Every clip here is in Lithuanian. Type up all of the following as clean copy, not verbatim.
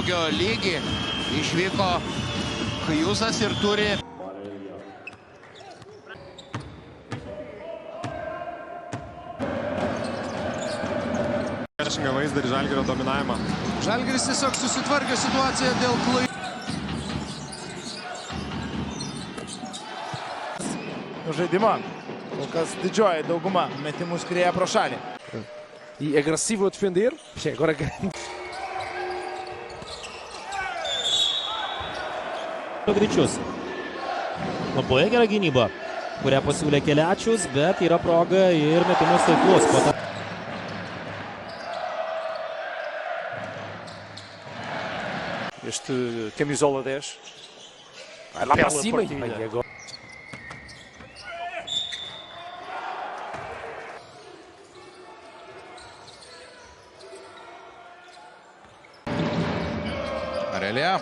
ūgio lygį. Išvyko Kajusas ir turi. Priešingą vaizdą ir Žalgirio dominavimą. Žalgiris tiesiog susitvarkė situaciją dėl klaidų. Žaidimo. Kol kas didžioji dauguma metimų skrieja pro šalį. E agressivo a defender. Agora greičius. Labai gera gynyba, kurią pasiūlė Keliačius, bet yra proga ir metimas taiklus. Este camisola 10. Vai lá para cima. Arelė.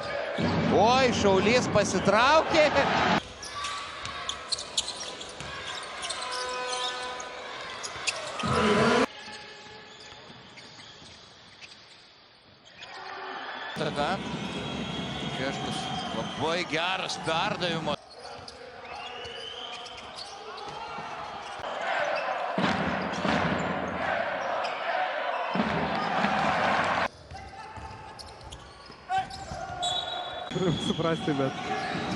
Oi, Šaulys pasitraukė. Tada Keškus labai geras perdavimas. Suprasti, bet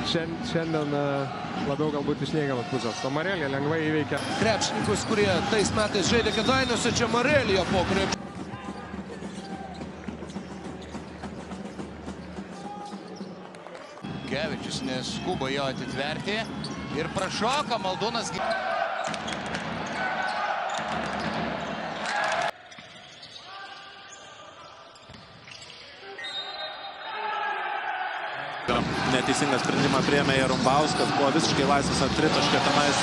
šiandien labiau galbūt iš neigiamas pusės. O Marelija lengvai įveikia Krepšininkus, kurie tais metais žaidė Kėdainiuose, čia Marelija po krepšinio. Kevičius neskubo jo atitverti ir prašoka Maldūnas. Neteisingą sprendimą priėmė Jarumbauskas, buvo visiškai laisvas ant tritaškio tenais.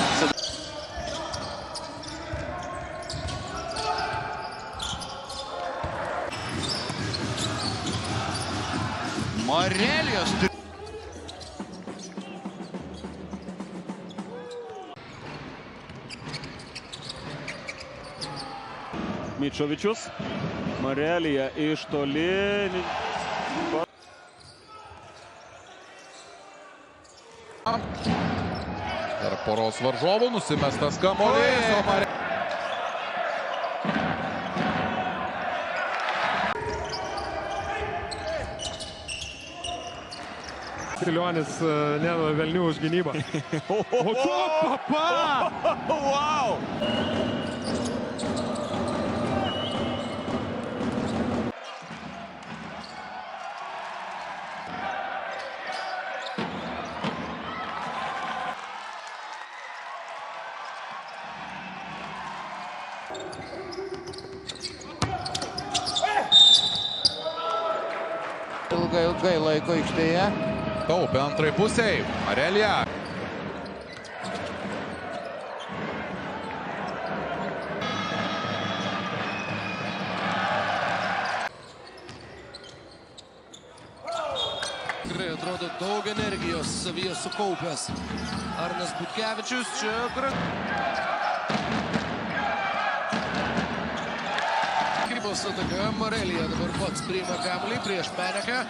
Marelijos. Mičovičius. Marelija iš toli. Ir poros varžovų nusimestas kamuolys. Trilionis nedavė velnių už gynybą. Wow! Ilgai laiko aikštėje. Taupė antrai pusiai. Arelija. Tikrai atrodo daug energijos savyje sukaupęs Arnas Butkevičius. Čia Krybos ataka. Marelija dabar pats priima kamuolį prieš Peneką.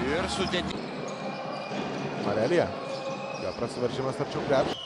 Ir sudėti. Marelija. Jo prasiveržimas arčiau krepšio.